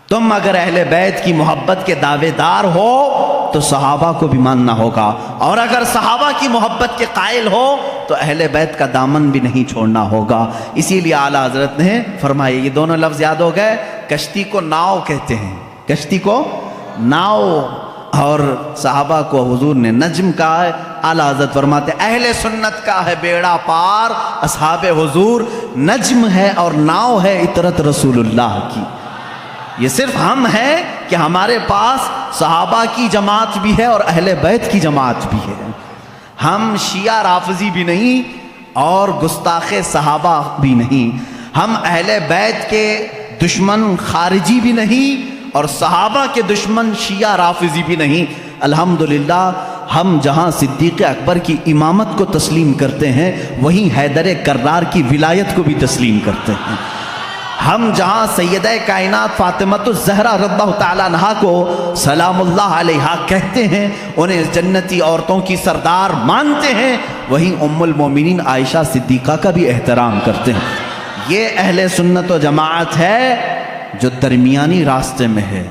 تم اگر اہل بیت کی محبت کے دعوے دار ہو تو صحابہ کو بھی ماننا ہوگا، اور اگر صحابہ کی محبت کے قائل ہو تو اہل بیت کا دامن بھی نہیں چھوڑنا ہوگا۔ اسی لیے اعلیٰ حضرت نے فرمایا، یہ دونوں لفظ یاد ہو گئے، کشتی کو ناؤ کہتے ہیں، کشتی کو ناؤ، اور صحابہ کو حضور نے نجم کہا ہے۔ اعلیٰ حضرت فرماتے اہل سنت کا ہے بیڑا پار، اصحاب حضور نجم ہے اور ناؤ ہے عطرت رسول اللہ کی۔ یہ صرف ہم ہیں کہ ہمارے پاس صحابہ کی جماعت بھی ہے اور اہل بیت کی جماعت بھی ہے۔ ہم شیعہ رافضی بھی نہیں اور گستاخ صحابہ بھی نہیں، ہم اہل بیت کے دشمن خارجی بھی نہیں اور صحابہ کے دشمن شیعہ رافضی بھی نہیں۔ الحمدللہ ہم جہاں صدیق اکبر کی امامت کو تسلیم کرتے ہیں وہیں حیدر کرار کی ولایت کو بھی تسلیم کرتے ہیں۔ ہم جہاں سیدہ کائنات فاطمۃ الزہرا رضی اللہ تعالیٰ عنہا کو سلام اللہ علیہا کہتے ہیں، انہیں جنتی عورتوں کی سردار مانتے ہیں، وہیں ام المومنین عائشہ صدیقہ کا بھی احترام کرتے ہیں۔ یہ اہل سنت و جماعت ہے جو درمیانی راستے میں ہے۔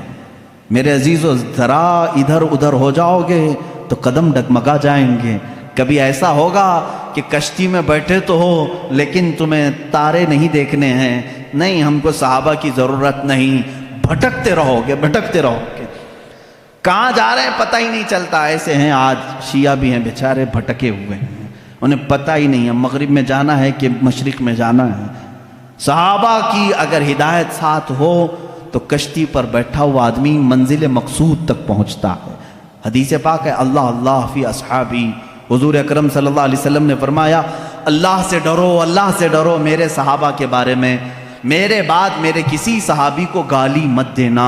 میرے عزیزو، ذرا ادھر ادھر ہو جاؤ گے تو قدم ڈگمگا جائیں گے۔ کبھی ایسا ہوگا کہ کشتی میں بیٹھے تو ہو لیکن تمہیں تارے نہیں دیکھنے ہیں، نہیں ہم کو صحابہ کی ضرورت نہیں، بھٹکتے رہو گے بھٹکتے رہو گے، کہاں جا رہے ہیں پتہ ہی نہیں چلتا۔ ایسے ہیں آج شیعہ بھی ہیں بیچارے بھٹکے ہوئے ہیں، انہیں پتہ ہی نہیں ہے مغرب میں جانا ہے کہ مشرق میں جانا ہے۔ صحابہ کی اگر ہدایت ساتھ ہو تو کشتی پر بیٹھا ہوا آدمی منزل مقصود تک پہنچتا ہے۔ حدیث پاک ہے اللہ اللہ فی اصحابی، حضور اکرم صلی اللہ علیہ وسلم نے فرمایا اللہ سے ڈرو، اللہ سے ڈرو میرے صحابہ کے بارے میں، میرے بعد میرے کسی صحابی کو گالی مت دینا۔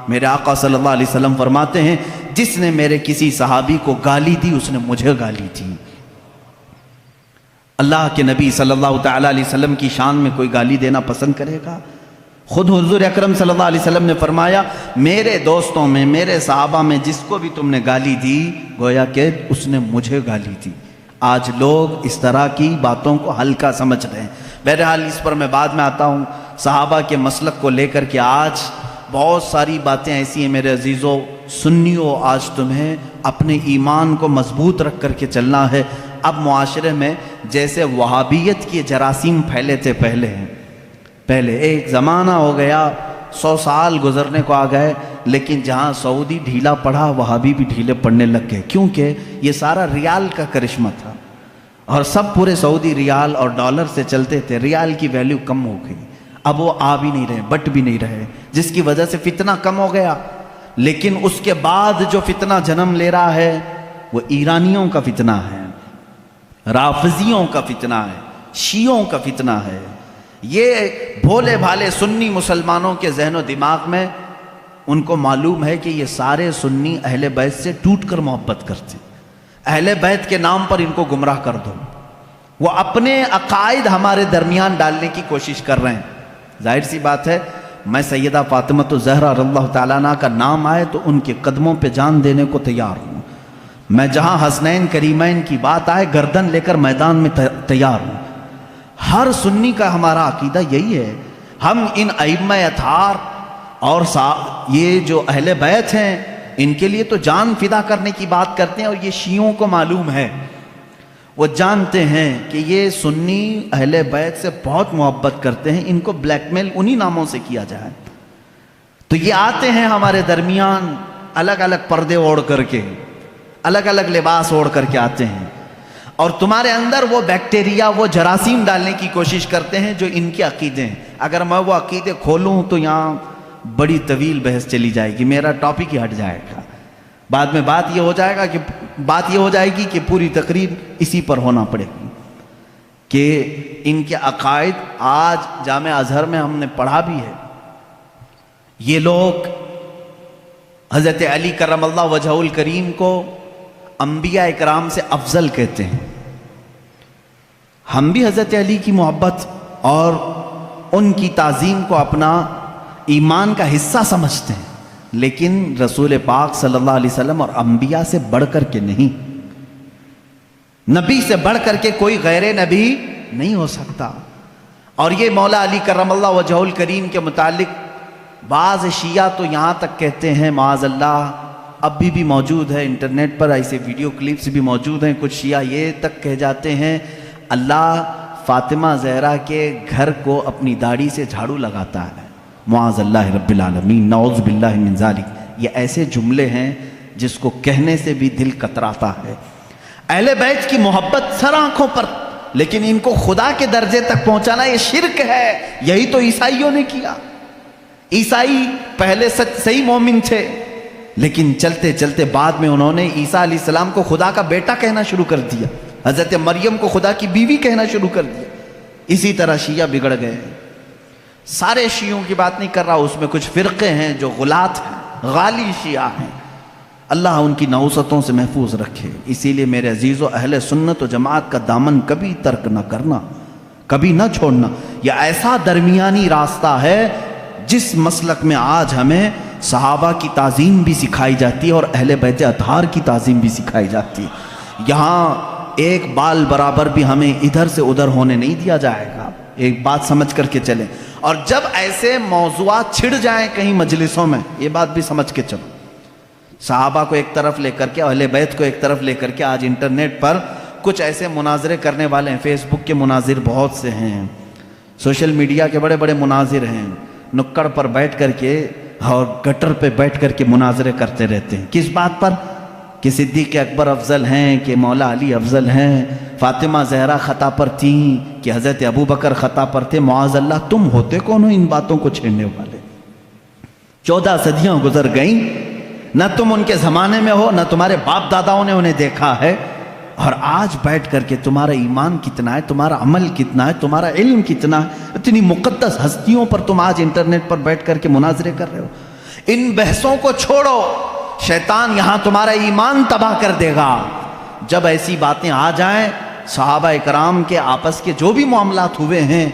میرے آقا صلی اللہ علیہ وسلم فرماتے ہیں جس نے میرے کسی صحابی کو گالی دی اس نے مجھے گالی دی۔ اللہ کے نبی صلی اللہ تعالیٰ علیہ وسلم کی شان میں کوئی گالی دینا پسند کرے گا؟ خود حضور اکرم صلی اللہ علیہ وسلم نے فرمایا میرے دوستوں میں میرے صحابہ میں جس کو بھی تم نے گالی دی گویا کہ اس نے مجھے گالی دی۔ آج لوگ اس طرح کی باتوں کو ہلکا سمجھ رہے ہیں۔ بہرحال اس پر میں بعد میں آتا ہوں۔ صحابہ کے مسلک کو لے کر کے آج بہت ساری باتیں ایسی ہیں میرے عزیزو، سنیو آج تمہیں اپنے ایمان کو مضبوط رکھ کر کے چلنا ہے۔ اب معاشرے میں جیسے وہابیت کے جراثیم پھیلے تھے پہلے ایک زمانہ ہو گیا، 100 سال گزرنے کو آ گئے، لیکن جہاں سعودی ڈھیلا پڑا وہابی بھی ڈھیلے پڑنے لگ گئے، کیونکہ یہ سارا ریال کا کرشمہ تھا اور سب پورے سعودی ریال اور ڈالر سے چلتے تھے۔ ریال کی ویلیو کم ہو گئی، اب وہ آ بھی نہیں رہے بٹ بھی نہیں رہے، جس کی وجہ سے فتنہ کم ہو گیا۔ لیکن اس کے بعد جو فتنہ جنم لے رہا ہے وہ ایرانیوں کا فتنہ ہے، رافضیوں کا فتنہ ہے، شیعوں کا فتنہ ہے۔ یہ بھولے بھالے سنی مسلمانوں کے ذہن و دماغ میں ان کو معلوم ہے کہ یہ سارے سنی اہل بیت سے ٹوٹ کر محبت کرتے، اہل بیت کے نام پر ان کو گمراہ کر دو۔ وہ اپنے عقائد ہمارے درمیان ڈالنے کی کوشش کر رہے ہیں۔ ظاہر سی بات ہے میں سیدہ فاطمۃ الزہرا رضی اللہ تعالیٰ عنہ کا نام آئے تو ان کے قدموں پہ جان دینے کو تیار ہوں۔ میں جہاں حسنین کریمین کی بات آئے گردن لے کر میدان میں تیار ہوں۔ ہر سنی کا ہمارا عقیدہ یہی ہے۔ ہم ان ائمہ اطہار اور یہ جو اہل بیت ہیں ان کے لیے تو جان فدا کرنے کی بات کرتے ہیں، اور یہ شیعوں کو معلوم ہے، وہ جانتے ہیں کہ یہ سنی اہل بیت سے بہت محبت کرتے ہیں، ان کو بلیک میل انہی ناموں سے کیا جائے۔ تو یہ آتے ہیں ہمارے درمیان الگ الگ پردے اوڑھ کر کے، الگ الگ لباس اوڑھ کر کے آتے ہیں، اور تمہارے اندر وہ بیکٹیریا وہ جراثیم ڈالنے کی کوشش کرتے ہیں جو ان کے عقیدے ہیں۔ اگر میں وہ عقیدے کھولوں تو یہاں بڑی طویل بحث چلی جائے گی، میرا ٹاپک ہی ہٹ جائے گا۔ بعد میں بات یہ ہو جائے گی کہ پوری تقریر اسی پر ہونا پڑے گی کہ ان کے عقائد آج جامع ازہر میں ہم نے پڑھا بھی ہے۔ یہ لوگ حضرت علی کرم اللہ وجہہ الکریم کو انبیاء اکرام سے افضل کہتے ہیں۔ ہم بھی حضرت علی کی محبت اور ان کی تعظیم کو اپنا ایمان کا حصہ سمجھتے ہیں، لیکن رسول پاک صلی اللہ علیہ وسلم اور انبیاء سے بڑھ کر کے نہیں، نبی سے بڑھ کر کے کوئی غیر نبی نہیں ہو سکتا۔ اور یہ مولا علی کرم اللہ وجہہ الکریم کے متعلق بعض شیعہ تو یہاں تک کہتے ہیں معاذ اللہ، اب بھی موجود ہے انٹرنیٹ پر ایسے ویڈیو کلپس بھی موجود ہیں، کچھ شیعہ یہ تک کہہ جاتے ہیں اللہ فاطمہ زہرا کے گھر کو اپنی داڑھی سے جھاڑو لگاتا ہے، معاذ اللہ رب العالمین، نعوذ باللہ من ذالک۔ یہ ایسے جملے ہیں جس کو کہنے سے بھی دل کتراتا ہے۔ اہل بیت کی محبت سر آنکھوں پر، لیکن ان کو خدا کے درجے تک پہنچانا یہ شرک ہے۔ یہی تو عیسائیوں نے کیا۔ عیسائی پہلے صحیح مومن تھے، لیکن چلتے چلتے بعد میں انہوں نے عیسیٰ علیہ السلام کو خدا کا بیٹا کہنا شروع کر دیا، حضرت مریم کو خدا کی بیوی کہنا شروع کر دیا۔ اسی طرح شیعہ بگڑ گئے۔ سارے شیعوں کی بات نہیں کر رہا، اس میں کچھ فرقے ہیں جو غلات ہیں، غالی شیعہ ہیں، اللہ ان کی نحوستوں سے محفوظ رکھے۔ اسی لیے میرے عزیزو، اہل سنت و جماعت کا دامن کبھی ترک نہ کرنا، کبھی نہ چھوڑنا۔ یہ ایسا درمیانی راستہ ہے جس مسلک میں آج ہمیں صحابہ کی تعظیم بھی سکھائی جاتی ہے اور اہل بیت اطہار کی تعظیم بھی سکھائی جاتی ہے۔ یہاں ایک بال برابر بھی ہمیں ادھر سے ادھر ہونے نہیں دیا جائے گا، ایک بات سمجھ کر کے چلیں۔ اور جب ایسے موضوعات چھڑ جائیں کہیں مجلسوں میں، یہ بات بھی سمجھ کے چلو، صحابہ کو ایک طرف لے کر کے، اہل بیت کو ایک طرف لے کر کے، آج انٹرنیٹ پر کچھ ایسے مناظرے کرنے والے ہیں، فیس بک کے مناظر بہت سے ہیں، سوشل میڈیا کے بڑے بڑے مناظر ہیں، نکڑ پر بیٹھ کر کے اور گٹر پہ بیٹھ کر کے مناظرے کرتے رہتے ہیں۔ کس بات پر؟ کہ صدیق اکبر افضل ہیں، کہ مولا علی افضل ہیں، فاطمہ زہرا خطا پر تھیں، کہ حضرت ابو بکر خطا پر تھے۔ معاذ اللہ، تم ہوتے کون ہو ان باتوں کو چھیڑنے والے؟ 14 صدیاں گزر گئیں، نہ تم ان کے زمانے میں ہو، نہ تمہارے باپ داداؤں نے انہیں دیکھا ہے، اور آج بیٹھ کر کے تمہارا ایمان کتنا ہے، تمہارا عمل کتنا ہے، تمہارا علم کتنا ہے، اتنی مقدس ہستیوں پر تم آج انٹرنیٹ پر بیٹھ کر کے مناظرے کر رہے ہو۔ ان بحثوں کو چھوڑو، شیطان یہاں تمہارا ایمان تباہ کر دے گا۔ جب ایسی باتیں آ جائیں، صحابہ اکرام کے آپس کے جو بھی معاملات ہوئے ہیں،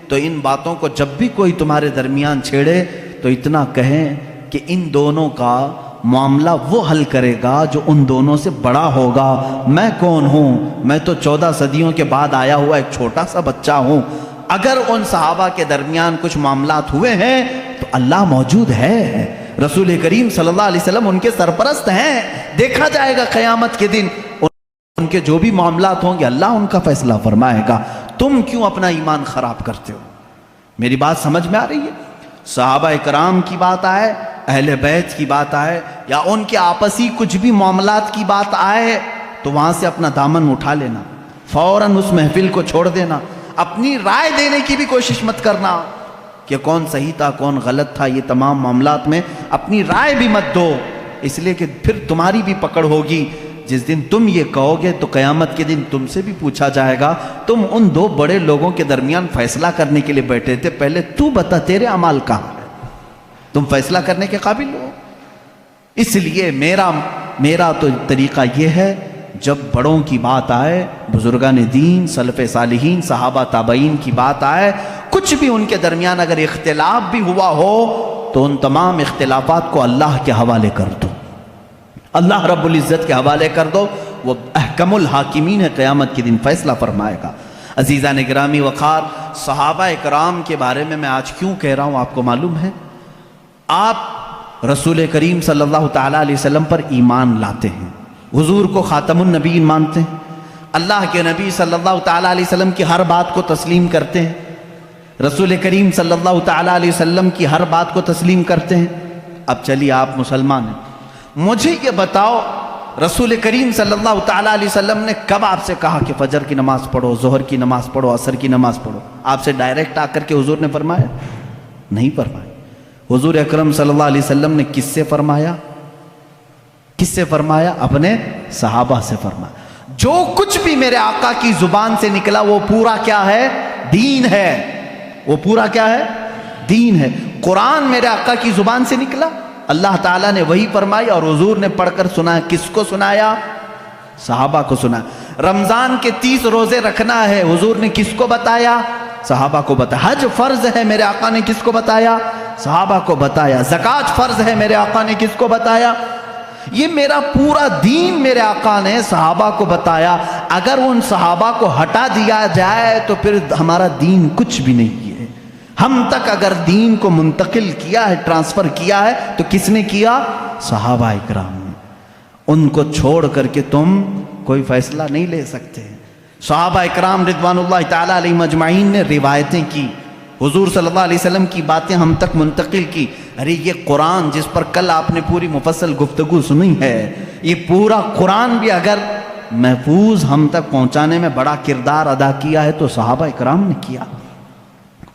تو ان باتوں کو جب بھی کوئی تمہارے درمیان چھیڑے تو اتنا کہیں کہ ان دونوں کا معاملہ وہ حل کرے گا جو ان دونوں سے بڑا ہوگا۔ میں کون ہوں؟ میں تو 14 صدیوں کے بعد آیا ہوا ایک چھوٹا سا بچہ ہوں۔ اگر ان صحابہ کے درمیان کچھ معاملات ہوئے ہیں تو اللہ موجود ہے، رسول کریم صلی اللہ علیہ وسلم ان کے سرپرست ہیں، دیکھا جائے گا قیامت کے دن ان کے جو بھی معاملات ہوں گے اللہ ان کا فیصلہ فرمائے گا۔ تم کیوں اپنا ایمان خراب کرتے ہو؟ میری بات سمجھ میں آ رہی ہے؟ صحابہ اکرام کی بات آئے، اہل بیت کی بات آئے، یا ان کے آپسی کچھ بھی معاملات کی بات آئے، تو وہاں سے اپنا دامن اٹھا لینا، فوراً اس محفل کو چھوڑ دینا، اپنی رائے دینے کی بھی کوشش مت کرنا کہ کون صحیح تھا کون غلط تھا۔ یہ تمام معاملات میں اپنی رائے بھی مت دو، اس لیے کہ پھر تمہاری بھی پکڑ ہوگی۔ جس دن تم یہ کہو گے تو قیامت کے دن تم سے بھی پوچھا جائے گا، تم ان دو بڑے لوگوں کے درمیان فیصلہ کرنے کے لیے بیٹھے تھے، پہلے تو بتا تیرے اعمال کہاں ہے، تم فیصلہ کرنے کے قابل ہو؟ اس لیے میرا تو طریقہ یہ ہے، جب بڑوں کی بات آئے، بزرگان دین، سلف صالحین، صحابہ تابعین کی بات آئے، کچھ بھی ان کے درمیان اگر اختلاف بھی ہوا ہو تو ان تمام اختلافات کو اللہ کے حوالے کر دو، اللہ رب العزت کے حوالے کر دو، وہ احکم الحاکمین ہے، قیامت کے دن فیصلہ فرمائے گا۔ عزیزان گرامی وقار، صحابہ اکرام کے بارے میں آج کیوں کہہ رہا ہوں آپ کو معلوم ہے؟ آپ رسول کریم صلی اللہ تعالیٰ علیہ وسلم پر ایمان لاتے ہیں، حضور کو خاتم النبیین مانتے ہیں، اللہ کے نبی صلی اللہ تعالیٰ علیہ وسلم کی ہر بات کو تسلیم کرتے ہیں، رسول کریم صلی اللہ تعالیٰ علیہ وسلم کی ہر بات کو تسلیم کرتے ہیں۔ اب چلیے آپ مسلمان ہیں، مجھے یہ بتاؤ رسول کریم صلی اللہ تعالیٰ علیہ وسلم نے کب آپ سے کہا کہ فجر کی نماز پڑھو، ظہر کی نماز پڑھو، عصر کی نماز پڑھو؟ آپ سے ڈائریکٹ آ کر کے حضور نے فرمایا؟ نہیں فرمایا۔ حضور اکرم صلی اللہ علیہ وسلم نے کس سے فرمایا؟ کس سے فرمایا؟ اپنے صحابہ سے فرمایا۔ جو کچھ بھی میرے آقا کی زبان سے نکلا وہ پورا کیا ہے؟ دین ہے۔ وہ پورا کیا ہے؟ دین ہے۔ قرآن میرے آقا کی زبان سے نکلا، اللہ تعالیٰ نے وہی فرمائی اور حضور نے پڑھ کر سنایا۔ کس کو سنایا؟ صحابہ کو سنایا۔ رمضان کے 30 روزے رکھنا ہے، حضور نے کس کو بتایا؟ صحابہ کو بتایا۔ حج فرض ہے، میرے آقا نے کس کو بتایا؟ صحابہ کو بتایا۔ زکوٰۃ فرض ہے، میرے آقا نے کس کو بتایا؟ یہ میرا پورا دین میرے آقا نے صحابہ کو بتایا۔ اگر ان صحابہ کو ہٹا دیا جائے تو پھر ہمارا دین کچھ بھی نہیں ہے۔ ہم تک اگر دین کو منتقل کیا ہے، ٹرانسفر کیا ہے، تو کس نے کیا؟ صحابہ اکرام نے۔ ان کو چھوڑ کر کے تم کوئی فیصلہ نہیں لے سکتے۔ صحابہ اکرام رضوان اللہ تعالیٰ علیہم اجمعین نے روایتیں کی، حضور صلی اللہ علیہ وسلم کی باتیں ہم تک منتقل کی۔ ارے یہ قرآن جس پر کل آپ نے پوری مفصل گفتگو سنی ہے، یہ پورا قرآن بھی اگر محفوظ ہم تک پہنچانے میں بڑا کردار ادا کیا ہے تو صحابہ اکرام نے کیا۔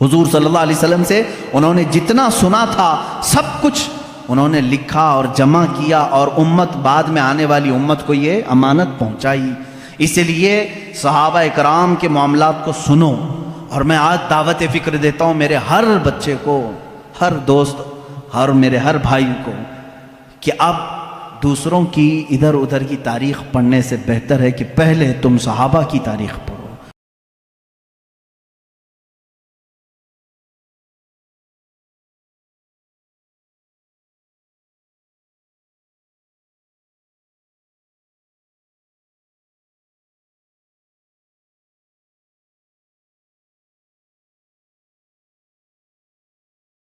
حضور صلی اللہ علیہ وسلم سے انہوں نے جتنا سنا تھا سب کچھ انہوں نے لکھا اور جمع کیا، اور امت بعد میں آنے والی امت کو یہ امانت پہنچائی۔ اس لیے صحابہ اکرام کے معاملات کو سنو، اور میں آج دعوت فکر دیتا ہوں میرے ہر بچے کو، ہر دوست اور میرے ہر بھائی کو، کہ اب دوسروں کی ادھر ادھر کی تاریخ پڑھنے سے بہتر ہے کہ پہلے تم صحابہ کی تاریخ پڑھو۔